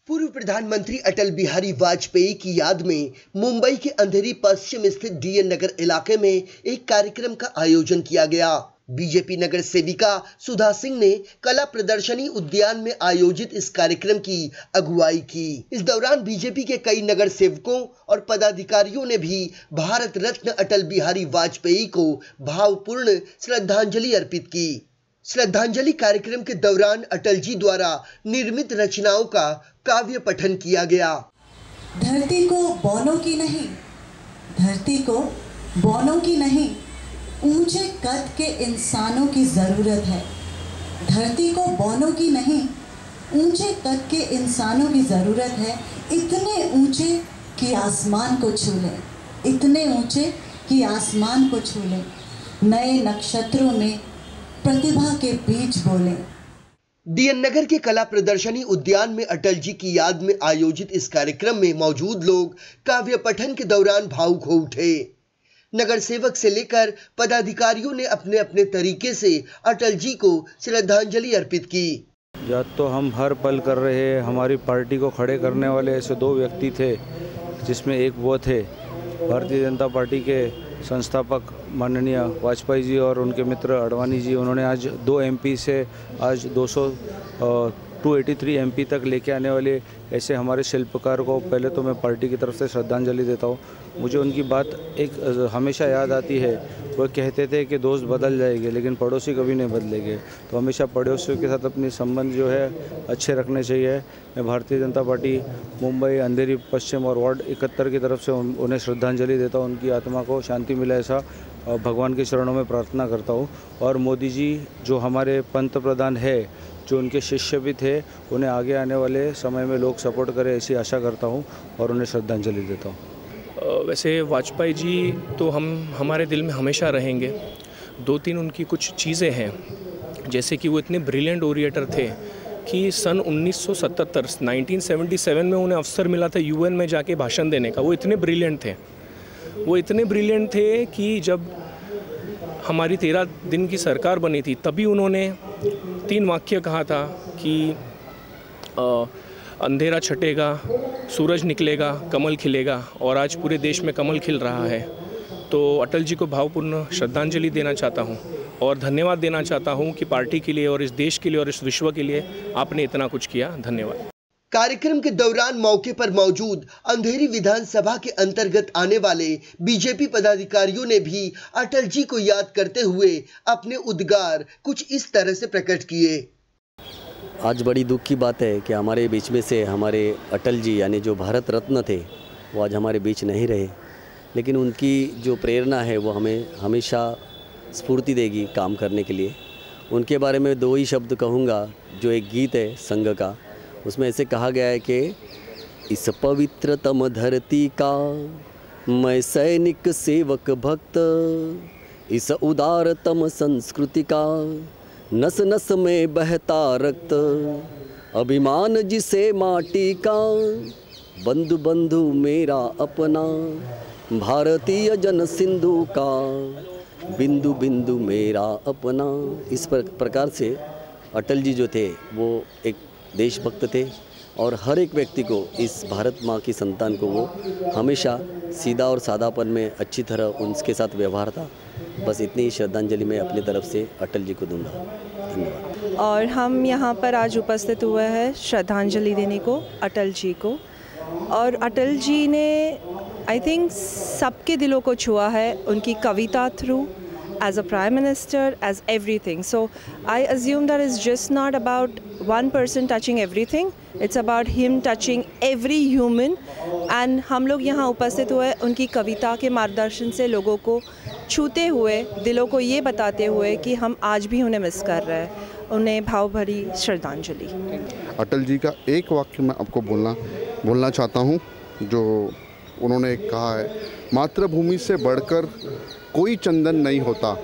पूर्व प्रधानमंत्री अटल बिहारी वाजपेयी की याद में मुंबई के अंधेरी पश्चिम स्थित डीएन नगर इलाके में एक कार्यक्रम का आयोजन किया गया। बीजेपी नगर सेविका सुधा सिंह ने कला प्रदर्शनी उद्यान में आयोजित इस कार्यक्रम की अगुवाई की। इस दौरान बीजेपी के कई नगर सेवकों और पदाधिकारियों ने भी भारत रत्न अटल बिहारी वाजपेयी को भावपूर्ण श्रद्धांजलि अर्पित की। श्रद्धांजलि कार्यक्रम के दौरान अटल जी द्वारा निर्मित रचनाओं का काव्य पठन किया गया। धरती को बौनों की नहीं, धरती को बौनों की नहीं, ऊंचे कद के इंसानों की जरूरत है। धरती को बौनों की नहीं, ऊंचे कद के इंसानों की जरूरत है। इतने ऊंचे कि आसमान को छू लें, इतने ऊंचे कि आसमान को छू लें, नए नक्षत्रों में प्रतिभा के बीज बोले। डीएन नगर के कला प्रदर्शनी उद्यान में अटल जी की याद में आयोजित इस कार्यक्रम में मौजूद लोग काव्य पठन के दौरान भावुक हो उठे। नगर सेवक से लेकर पदाधिकारियों ने अपने अपने तरीके से अटल जी को श्रद्धांजलि अर्पित की। याद तो हम हर पल कर रहे हैं। हमारी पार्टी को खड़े करने वाले ऐसे दो व्यक्ति थे, जिसमें एक वो थे भारतीय जनता पार्टी के संस्थापक माननीय वाजपेयी जी और उनके मित्र अडवाणी जी। उन्होंने आज 2 एमपी से आज 283 एमपी तक लेके आने वाले ऐसे हमारे शिल्पकार को पहले तो मैं पार्टी की तरफ से श्रद्धांजलि देता हूँ। मुझे उनकी बात एक हमेशा याद आती है। वो कहते थे कि दोस्त बदल जाएंगे लेकिन पड़ोसी कभी नहीं बदलेंगे, तो हमेशा पड़ोसियों के साथ अपनी संबंध जो है अच्छे रखने चाहिए। मैं भारतीय जनता पार्टी मुंबई अंधेरी पश्चिम और वार्ड 71 की तरफ से उन्हें श्रद्धांजलि देता हूँ। उनकी आत्मा को शांति मिले ऐसा भगवान के चरणों में प्रार्थना करता हूँ। और मोदी जी जो हमारे पंत प्रधान है, जो उनके शिष्य भी थे, उन्हें आगे आने वाले समय में लोग सपोर्ट करें ऐसी आशा करता हूँ और उन्हें श्रद्धांजलि देता हूँ। वैसे वाजपेयी जी तो हमारे दिल में हमेशा रहेंगे। 2-3 उनकी कुछ चीज़ें हैं, जैसे कि वो इतने ब्रिलियंट ओरिएटर थे कि सन 1977 में उन्हें अवसर मिला था यूएन में जाके भाषण देने का। वो इतने ब्रिलियंट थे कि जब हमारी 13 दिन की सरकार बनी थी तभी उन्होंने 3 वाक्य कहा था कि अंधेरा छटेगा, सूरज निकलेगा, कमल खिलेगा, और आज पूरे देश में कमल खिल रहा है। तो अटल जी को भावपूर्ण श्रद्धांजलि देना चाहता हूं और धन्यवाद देना चाहता हूं कि पार्टी के लिए और इस देश के लिए और इस विश्व के लिए आपने इतना कुछ किया। धन्यवाद। कार्यक्रम के दौरान मौके पर मौजूद अंधेरी विधानसभा के अंतर्गत आने वाले बीजेपी पदाधिकारियों ने भी अटल जी को याद करते हुए अपने उद्गार कुछ इस तरह से प्रकट किए। आज बड़ी दुख की बात है कि हमारे बीच में से हमारे अटल जी यानी जो भारत रत्न थे वो आज हमारे बीच नहीं रहे, लेकिन उनकी जो प्रेरणा है वो हमें हमेशा स्फूर्ति देगी काम करने के लिए। उनके बारे में 2 ही शब्द कहूँगा। जो एक गीत है संघ का, उसमें ऐसे कहा गया है कि इस पवित्रतम धरती का मैं सैनिक सेवक भक्त, इस उदारतम संस्कृति का नस नस में बहता रक्त, अभिमान जिसे माटी का बंधु बंधु मेरा अपना, भारतीय जन सिंधु का बिंदु बिंदु मेरा अपना। इस प्रकार से अटल जी जो थे वो एक देशभक्त थे और हर एक व्यक्ति को, इस भारत माँ की संतान को वो हमेशा सीधा और सादापन में अच्छी तरह उनके साथ व्यवहार था। बस इतनी ही श्रद्धांजलि मैं अपनी तरफ से अटल जी को दूंगा। धन्यवाद। और हम यहाँ पर आज उपस्थित हुए हैं श्रद्धांजलि देने को अटल जी को। और अटल जी ने आई थिंक सबके दिलों को छुआ है उनकी कविता through, as a prime minister, as everything. So I assume that it's just not about one person touching everything. It's about him touching every human. And हम लोग यहाँ उपस्थित हुए उनकी कविता के मार्गदर्शन से लोगों को छूते हुए, दिलों को ये बताते हुए कि हम आज भी उन्हें मिस कर रहे हैं। उन्हें भाव भरी श्रद्धांजलि। अटल जी का एक वाक्य मैं आपको बोलना चाहता हूँ, जो उन्होंने कहा है, मातृभूमि से बढ़कर कोई चंदन नहीं होता,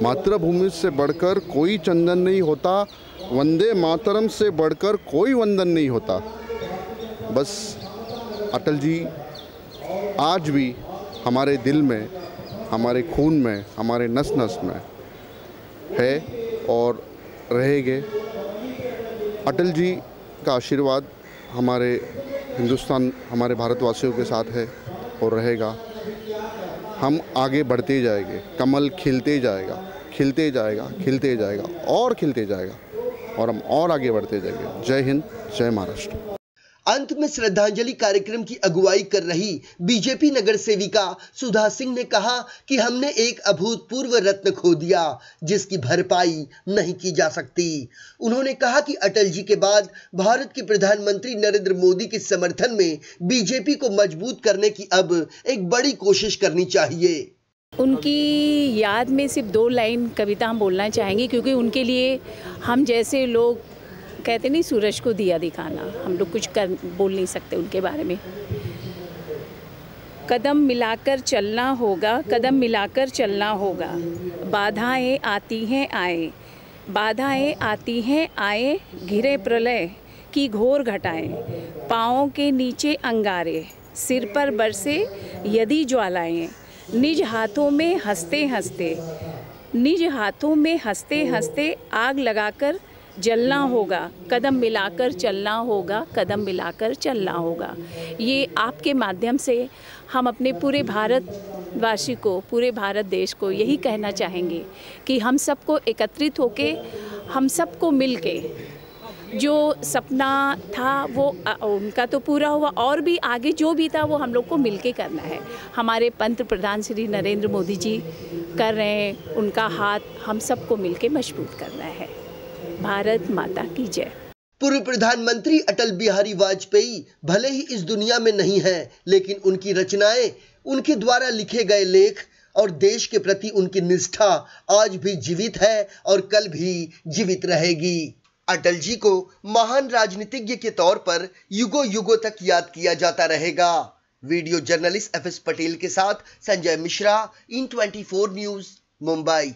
मातृभूमि से बढ़कर कोई चंदन नहीं होता, वंदे मातरम से बढ़कर कोई वंदन नहीं होता। बस अटल जी आज भी हमारे दिल में, हमारे खून में, हमारे नस नस में है और रहेंगे। अटल जी का आशीर्वाद हमारे हिंदुस्तान हमारे भारतवासियों के साथ है और रहेगा। हम आगे बढ़ते जाएंगे, कमल खिलते जाएगा, खिलते जाएगा, खिलते जाएगा और खिलते जाएगा और हम और आगे बढ़ते जाएंगे। जय हिंद, जय महाराष्ट्र। अंत में श्रद्धांजलि कार्यक्रम की अगुवाई कर रही बीजेपी नगर सेविका सुधा सिंह ने कहा कि हमने एक अभूतपूर्व रत्न खो दिया जिसकी भरपाई नहीं की जा सकती। उन्होंने कहा कि अटल जी के बाद भारत के प्रधानमंत्री नरेंद्र मोदी के समर्थन में बीजेपी को मजबूत करने की अब एक बड़ी कोशिश करनी चाहिए। उनकी याद में सिर्फ 2 लाइन कविता हम बोलना चाहेंगे, क्योंकि उनके लिए हम जैसे लोग कहते नहीं सूरज को दिया दिखाना, हम लोग कुछ बोल नहीं सकते उनके बारे में। कदम मिलाकर चलना होगा, कदम मिलाकर चलना होगा। बाधाएं आती हैं आए, बाधाएं आती हैं आए, घिरे प्रलय की घोर घटाएं। पाँवों के नीचे अंगारे, सिर पर बरसे यदि ज्वालाएं। निज हाथों में हंसते हंसते, निज हाथों में हंसते हंसते आग लगाकर जलना होगा। कदम मिलाकर चलना होगा, कदम मिलाकर चलना होगा। ये आपके माध्यम से हम अपने पूरे भारतवासी को, पूरे भारत देश को यही कहना चाहेंगे कि हम सबको एकत्रित होके, हम सबको मिलके जो सपना था वो उनका तो पूरा हुआ, और भी आगे जो भी था वो हम लोग को मिलके करना है। हमारे पंत प्रधान श्री नरेंद्र मोदी जी कर रहे हैं, उनका हाथ हम सबको मिलके मजबूत करना है। भारत माता की जय। पूर्व प्रधानमंत्री अटल बिहारी वाजपेयी भले ही इस दुनिया में नहीं हैं, लेकिन उनकी रचनाएं, उनके द्वारा लिखे गए लेख और देश के प्रति उनकी निष्ठा आज भी जीवित है और कल भी जीवित रहेगी। अटल जी को महान राजनीतिज्ञ के तौर पर युगों युगों तक याद किया जाता रहेगा। वीडियो जर्नलिस्ट FS पटेल के साथ संजय मिश्रा, IN24 न्यूज़, मुंबई।